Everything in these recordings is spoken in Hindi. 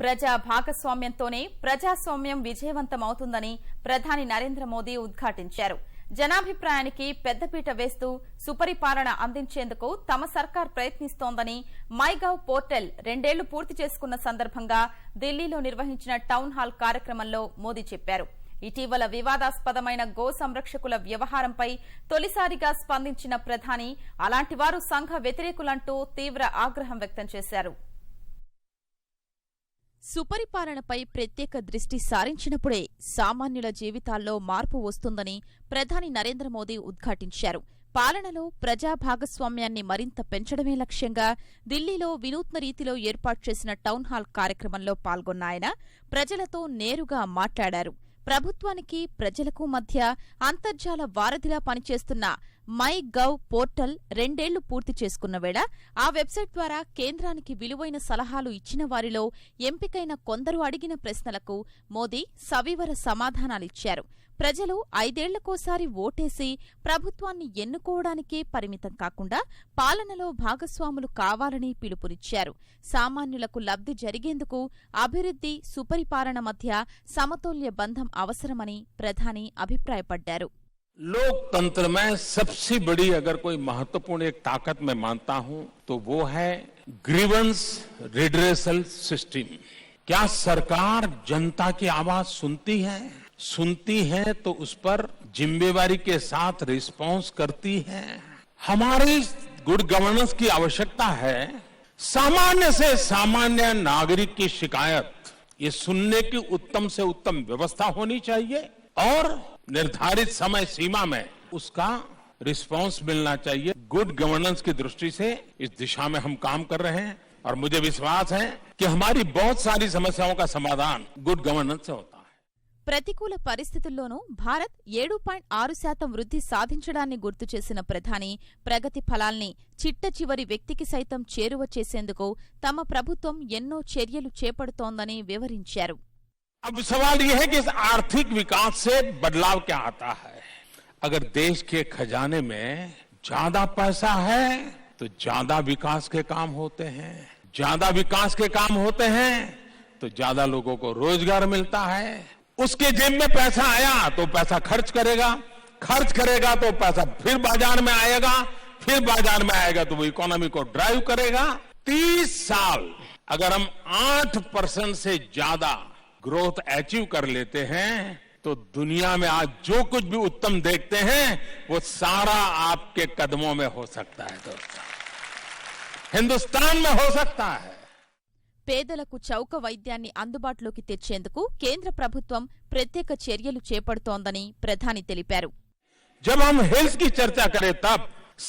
ప్రజా భాగస్వామ్యంతోనే ప్రజాస్వామ్యం విజయవంతమవుతుందని ప్రధాని నరేంద్ర మోదీ ఉద్ఘాటించారు. జనాభిప్రాయానికి పెద్దపీట వేస్తూ సుపరిపాలన అందించేందుకు తమ సర్కార్ ప్రయత్నిస్తోందని మైగవ్ పోర్టల్ 2 ఏళ్లు పూర్తి చేసుకున్న సందర్భంగా ఢిల్లీలో నిర్వహించిన టౌన్ హాల్ కార్యక్రమంలో మోదీ చెప్పారు. ఇటీవల వివాదాస్పదమైన గో సంరక్షకుల వ్యవహారంపై తొలిసారిగా స్పందించిన ప్రధాని అలాంటి వారు సంఘ వ్యతిరేకులంటూ తీవ్ర ఆగ్రహం వ్యక్తం చేశారు. సుపరిపాలనపై ప్రత్యేక దృష్టి సారించినప్పుడే సామాన్యుల జీవితాల్లో మార్పు వస్తుందని ప్రధాని నరేంద్ర మోదీ ఉద్ఘాటించారు. పాలనలో ప్రజా భాగస్వామ్యాన్ని మరింత పెంచడమే లక్ష్యంగా ఢిల్లీలో వినూత్న రీతిలో ఏర్పాటు చేసిన టౌన్ హాల్ కార్యక్రమంలో పాల్గొన్న ఆయన ప్రజలతో నేరుగా మాట్లాడారు. ప్రభుత్వానికి ప్రజలకు మధ్య అంతర్జాల వారధిలా పనిచేస్తున్న మై గవ్ పోర్టల్ 2 ఏళ్లు పూర్తి చేసుకున్న వేళ ఆ వెబ్సైట్ ద్వారా కేంద్రానికి విలువైన సలహాలు ఇచ్చిన వారిలో ఎంపికైన కొందరు అడిగిన ప్రశ్నలకు మోదీ సవివర సమాధానాలిచ్చారు. ప్రజలు 5 ఏళ్లకోసారి ఓటేసి ప్రభుత్వాన్ని ఎన్నుకోవడానికే పరిమితం కాకుండా పాలనలో భాగస్వాములు కావాలని పిలుపునిచ్చారు. సామాన్యులకు లబ్ధి జరిగేందుకు అభివృద్ధి, సుపరిపాలన మధ్య సమతౌల్య బంధం అవసరమని ప్రధాని అభిప్రాయపడ్డారు. लोकतंत्र में सबसे बड़ी अगर कोई महत्वपूर्ण एक ताकत मैं मानता हूं तो वो है ग्रीवेंस रिड्रेसल सिस्टम। क्या सरकार जनता की आवाज सुनती है तो उस पर जिम्मेवारी के साथ रिस्पांस करती है। हमारी गुड गवर्नेंस की आवश्यकता है। सामान्य से सामान्य नागरिक की शिकायत ये सुनने की उत्तम से उत्तम व्यवस्था होनी चाहिए और निर्धारित समय सीमा में उसका रिस्पांस मिलना चाहिए। गुड गवर्नेंस की दृष्टि से इस दिशा में हम काम कर रहे हैं और मुझे विश्वास है कि हमारी बहुत सारी समस्याओं का समाधान गुड गवर्नेंस से होता है। ప్రతికూల పరిస్థితుల్లోనూ భారత్ 7.6% వృద్ధి సాధించడాన్ని గుర్తు చేసిన ప్రధాని ప్రగతి ఫలాల్ని చిట్ట చివరి వ్యక్తికి సైతం చేరువ చేసేందుకు తమ ప్రభుత్వం ఎన్నో చర్యలు చేపడుతోందని వివరించారు. अब सवाल यह है कि इस आर्थिक विकास से बदलाव क्या आता है। अगर देश के खजाने में ज्यादा पैसा है तो ज्यादा विकास के काम होते हैं, ज्यादा विकास के काम होते हैं तो ज्यादा लोगों को रोजगार मिलता है। उसके जेब में पैसा आया तो पैसा खर्च करेगा तो पैसा फिर बाजार में आएगा, फिर बाजार में आएगा तो वो इकोनॉमी को ड्राइव करेगा। 30 साल अगर हम 8% से ज्यादा ग्रोथ अचीव कर लेते हैं तो दुनिया में आज जो कुछ भी उत्तम देखते हैं वो सारा आपके कदमों में हो सकता है दोस्तों, हिंदुस्तान में हो सकता है। పేదలకు చౌక వైద్యాన్ని అందుబాటులోకి తెచ్చేందుకు కేంద్ర ప్రభుత్వం ప్రత్యేక చర్యలు చేపడుతోందని ప్రధాని తెలిపారు. जब हम हेल्थ की चर्चा करें तब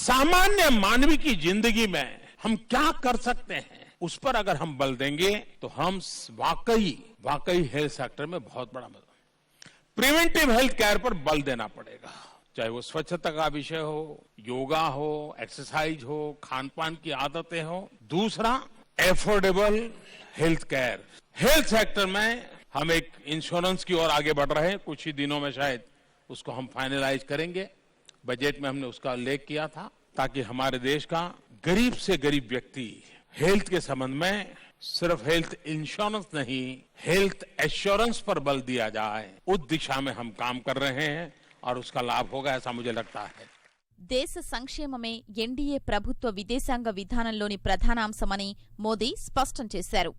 सामान्य मानवी की जिंदगी में हम क्या कर सकते हैं उस पर अगर हम बल देंगे तो हम वाकई हेल्थ सेक्टर में बहुत बड़ा मदद। प्रिवेंटिव हेल्थ केयर पर बल देना पड़ेगा, चाहे वो स्वच्छता का विषय हो, योगा हो, एक्सरसाइज हो, खान पान की आदतें हो। दूसरा affordable health care. Health sector में हम एक इंश्योरेंस की ओर आगे बढ़ रहे हैं, कुछ ही दिनों में शायद उसको हम फाइनलाइज करेंगे। बजट में हमने उसका उल्लेख किया था ताकि हमारे देश का गरीब से गरीब व्यक्ति हेल्थ के संबंध में सिर्फ हेल्थ इंश्योरेंस नहीं, हेल्थ एश्योरेंस पर बल दिया जाए। उस दिशा में हम काम कर रहे हैं और उसका लाभ होगा ऐसा मुझे लगता है. దేశ సంక్షేమమే ఎన్డీఏ ప్రభుత్వ విదేశాంగ విధానంలోని ప్రధానాంశమని మోదీ స్పష్టం చేశారు.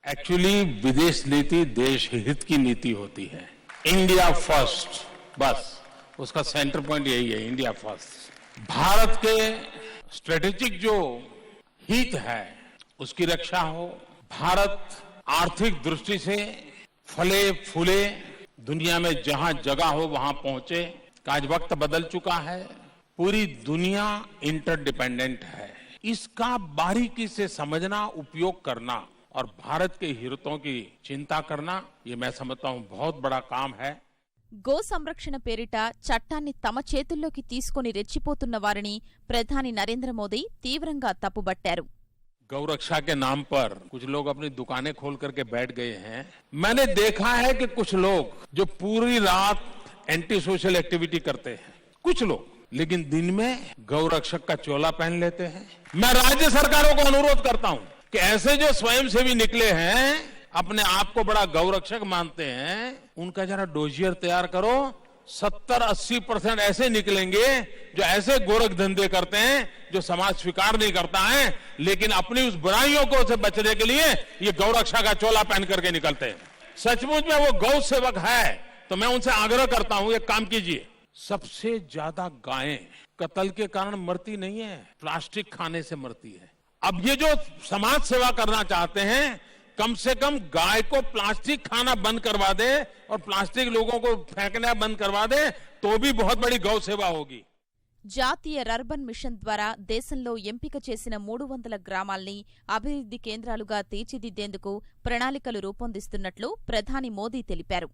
एक्चुअली विदेश नीति देश हित की नीति होती है। इंडिया फर्स्ट, बस उसका सेंटर पॉइंट यही है, इंडिया फर्स्ट। भारत के स्ट्रेटेजिक जो हित है उसकी रक्षा हो, भारत आर्थिक दृष्टि से फले फूले, दुनिया में जहां जगह हो वहां पहुंचे। आज वक्त बदल चुका है, पूरी दुनिया इंटरडिपेंडेंट है। इसका बारीकी से समझना, उपयोग करना और भारत के हितों की चिंता करना, ये मैं समझता हूं बहुत बड़ा काम है. గో సంరక్షణ పేరిట చట్టాన్ని తమ చేతుల్లోకి తీసుకుని రెచ్చిపోతున్న వారిని ప్రధాని నరేంద్ర మోదీ తీవ్రంగా తప్పుబట్టారు. गौरक्षा के नाम पर कुछ लोग अपनी दुकानें खोल करके बैठ गए हैं। मैंने देखा है कि कुछ लोग जो पूरी रात एंटी सोशल एक्टिविटी करते हैं, कुछ लोग, लेकिन दिन में गौरक्षक का चोला पहन लेते हैं। मैं राज्य सरकारों को अनुरोध करता हूं कि ऐसे जो स्वयंसेवी निकले हैं अपने आप को बड़ा गौरक्षक मानते हैं, उनका जरा डोजियर तैयार करो। 70-80% ऐसे निकलेंगे जो ऐसे गोरख धंधे करते हैं जो समाज स्वीकार नहीं करता है, लेकिन अपनी उस बुराइयों को से बचने के लिए ये गौरक्षा का चोला पहन करके निकलते हैं। सचमुच में वो गौ सेवक है तो मैं उनसे आग्रह करता हूं, एक काम कीजिए। सबसे ज्यादा गायें कत्ल के कारण मरती नहीं है, प्लास्टिक खाने से मरती है। अब ये जो समाज सेवा करना चाहते हैं, कम से कम गाय को प्लास्टिक खाना बंद करवा दे और प्लास्टिक लोगों को फेंकना बंद करवा दे तो भी बहुत बड़ी गौ सेवा होगी। జాతీయ రర్బన్ మిషన్ ద్వారా దేశంలో ఎంపిక చేసిన 300 గ్రామాల్ని అభివృద్ధి కేంద్రాలుగా తీర్చిదిద్దేందుకు ప్రణాళికలు రూపొందిస్తున్నట్లు ప్రధాని మోదీ తెలిపారు.